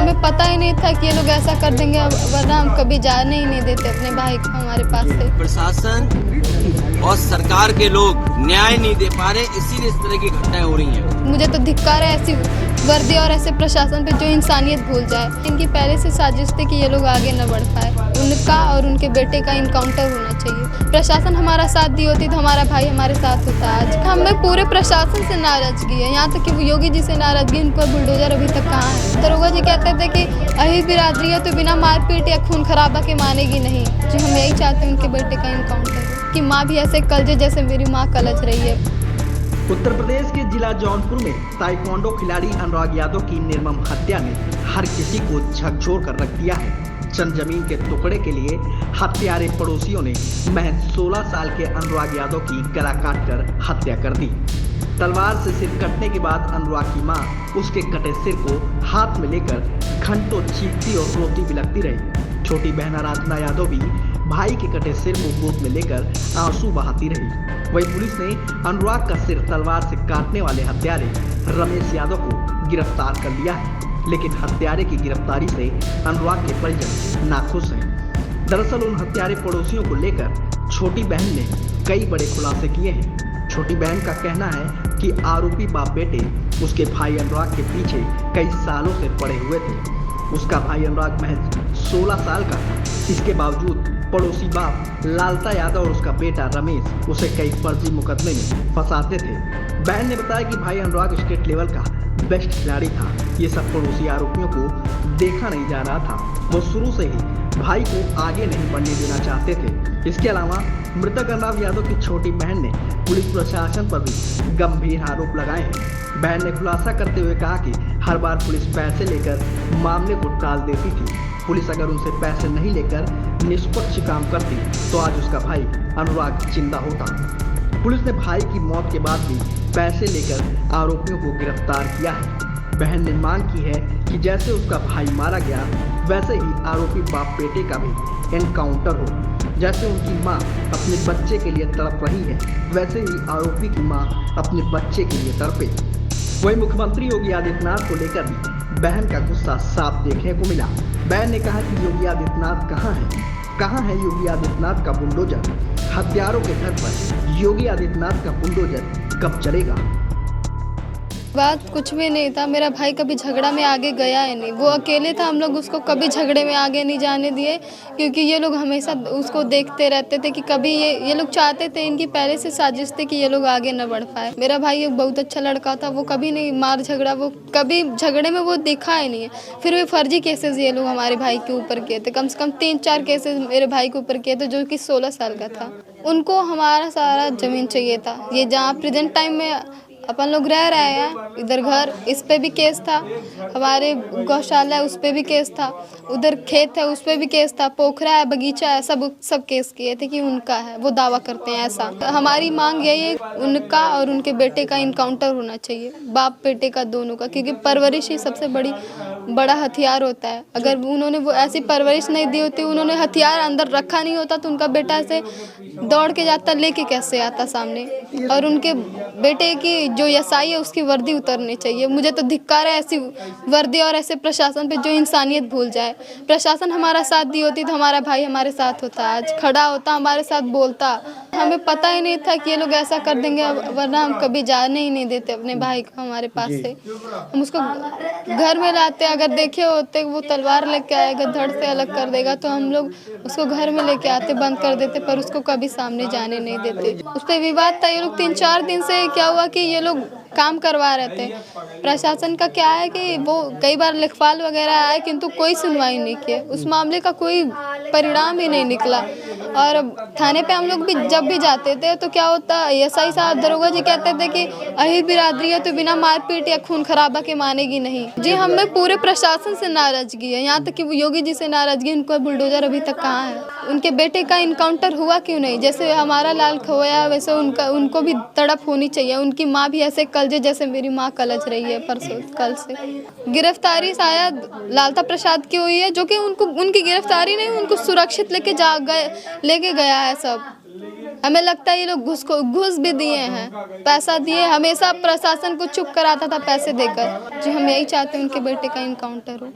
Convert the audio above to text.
हमें पता ही नहीं था कि ये लोग ऐसा कर देंगे, वरना हम कभी जाने ही नहीं देते अपने भाई को हमारे पास से। प्रशासन और सरकार के लोग न्याय नहीं दे पा रहे, इसीलिए इस तरह की घटनाएं हो रही हैं। मुझे तो धिक्कार है ऐसी वर्दी और ऐसे प्रशासन पे जो इंसानियत भूल जाए। इनकी पहले से साजिश थी कि ये लोग आगे न बढ़ पाए। उनका और उनके बेटे का इनकाउंटर होना चाहिए। प्रशासन हमारा साथ दी होती तो हमारा भाई हमारे साथ होता आज। हमें पूरे प्रशासन से नाराजगी है, यहाँ तक कि योगी जी से नाराजगी। उनका बुलडोजर अभी तक कहाँ है? दरोगा जी कहते थे कि अही बिरादरी है तो बिना मारपीट या खून खराबा के मानेगी नहीं। जी हम यही चाहते हैं उनके बेटे का इनकाउंटर, कि माँ भी ऐसे कलजे जैसे मेरी माँ कलज रही है। उत्तर प्रदेश के जिला जौनपुर में ताइक्वांडो खिलाड़ी अनुराग यादव की निर्मम हत्या ने हर किसी को झकझोर कर रख दिया है। चंद जमीन के टुकड़े के लिए हत्यारे पड़ोसियों ने महज 16 साल के अनुराग यादव की गला काटकर हत्या कर दी। तलवार से सिर कटने के बाद अनुराग की मां उसके कटे सिर को हाथ में लेकर घंटों चीखती और रोती बिलखती रही। छोटी बहन आराधना यादव भी भाई के कटे सिर को गोद में लेकर आंसू बहाती रही। वहीं पुलिस ने अनुराग का सिर तलवार से काटने वाले हत्यारे रमेश यादव को गिरफ्तार कर लिया है, लेकिन हत्यारे की गिरफ्तारी से अनुराग के परिजन नाखुश हैं। दरअसल उन हत्यारे पड़ोसियों को लेकर छोटी बहन ने कई बड़े खुलासे किए हैं। छोटी बहन का कहना है कि आरोपी बाप बेटे उसके भाई अनुराग के पीछे कई सालों से पड़े हुए थे। उसका भाई अनुराग महज 16 साल का था। इसके बावजूद पड़ोसी बाप लालता यादव और उसका बेटा रमेश उसे कई फर्जी मुकदमे में फंसाते थे। बहन ने बताया कि भाई अनुराग स्टेट लेवल का बेस्ट खिलाड़ी था। ये सब पड़ोसी आरोपियों को देखा नहीं जा रहा था। वो शुरू से ही भाई को आगे नहीं बढ़ने देना चाहते थे। इसके अलावा मृतक अनुराग यादव की छोटी बहन ने पुलिस प्रशासन पर भी गंभीर आरोप लगाए हैं। बहन ने खुलासा करते हुए कहा कि हर बार पुलिस पैसे लेकर मामले को टाल देती थी। पुलिस अगर उनसे पैसे नहीं लेकर निष्पक्ष काम करती तो आज उसका भाई अनुराग जिंदा होता। पुलिस ने भाई की मौत के बाद भी पैसे लेकर आरोपियों को गिरफ्तार किया है। बहन ने मांग की है कि जैसे उसका भाई मारा गया वैसे ही आरोपी बाप बेटे का भी एनकाउंटर हो। जैसे उनकी मां अपने बच्चे के लिए तड़प रही है, वैसे ही आरोपी की मां अपने बच्चे के लिए तड़पे। वहीं मुख्यमंत्री योगी आदित्यनाथ को लेकर भी बहन का गुस्सा साफ देखने को मिला। बहन ने कहा कि योगी आदित्यनाथ कहाँ है योगी आदित्यनाथ का बुलडोजर? हत्यारों के घर पर योगी आदित्यनाथ का बुलडोजर कब चलेगा? बात कुछ भी नहीं था। मेरा भाई कभी झगड़ा में आगे गया ही नहीं। वो अकेले था, हम लोग उसको कभी झगड़े में आगे नहीं जाने दिए, क्योंकि ये लोग हमेशा उसको देखते रहते थे कि कभी ये लोग चाहते थे, इनकी पहले से साजिश थी कि ये लोग आगे न बढ़ पाए। मेरा भाई एक बहुत अच्छा लड़का था, वो कभी नहीं मार झगड़ा, वो कभी झगड़े में वो दिखा ही नहीं है। फिर भी फर्जी केसेस ये लोग हमारे भाई के ऊपर किए थे। कम से कम 3-4 केसेस मेरे भाई के ऊपर किए थे, जो कि 16 साल का था। उनको हमारा सारा जमीन चाहिए था। ये जहाँ प्रेजेंट टाइम में अपन लोग रह रहे हैं, इधर घर, इस पे भी केस था। हमारे गौशाला है, उस पे भी केस था। उधर खेत है, उस पे भी केस था। पोखरा है, बगीचा है, सब केस किए थे कि उनका है। वो दावा करते हैं ऐसा। हमारी मांग यही है, उनका और उनके बेटे का इनकाउंटर होना चाहिए, बाप बेटे का दोनों का, क्योंकि परवरिश ही सबसे बड़ा हथियार होता है। अगर उन्होंने वो ऐसी परवरिश नहीं दी होती, उन्होंने हथियार अंदर रखा नहीं होता, तो उनका बेटा ऐसे दौड़ के जाता, लेके कैसे आता सामने। और उनके बेटे की जो एसआई है उसकी वर्दी उतरनी चाहिए। मुझे तो धिक्कार है ऐसी वर्दी और ऐसे प्रशासन पे जो इंसानियत भूल जाए। प्रशासन हमारा साथ दी होती तो हमारा भाई हमारे साथ होता, आज खड़ा होता, हमारे साथ बोलता। हमें पता ही नहीं था कि ये लोग ऐसा कर देंगे, वरना हम कभी जाने ही नहीं देते अपने भाई को हमारे पास से। हम उसको घर में लाते, अगर देखे होते वो तलवार लेके आएगा, धड़ से अलग कर देगा, तो हम लोग उसको घर में लेके आते, बंद कर देते, पर उसको कभी सामने जाने नहीं देते। उस पर विवाद था। ये लोग 3-4 दिन से क्या हुआ कि ये लोग काम करवा रहे थे। प्रशासन का क्या है कि वो कई बार लेखपाल वगैरह आए, किंतु कोई सुनवाई नहीं की। उस मामले का कोई परिणाम ही नहीं निकला। और थाने पे हम लोग भी जब भी जाते थे तो क्या होता, एसआई साहब, दरोगा जी कहते थे कि अही बिरादरी है तो बिना मारपीट या खून खराबा के मानेगी नहीं। जी हमें पूरे प्रशासन से नाराजगी है, यहाँ तक कि वो योगी जी से नाराजगी। उनका बुलडोजर अभी तक कहाँ है? उनके बेटे का इनकाउंटर हुआ क्यों नहीं? जैसे हमारा लाल खोया वैसे उनको भी तड़प होनी चाहिए। उनकी माँ भी ऐसे कलजे जैसे मेरी माँ कलज रही है परसों कल से। गिरफ्तारी शायद लालता प्रसाद की हुई है, जो कि उनकी गिरफ्तारी नहीं, उनको सुरक्षित लेके गया है सब। हमें लगता है ये लोग घूस भी दिए हैं, पैसा दिए। हमेशा प्रशासन को चुप कराता था पैसे देकर। जी हम यही चाहते हैं उनके बेटे का इनकाउंटर हो।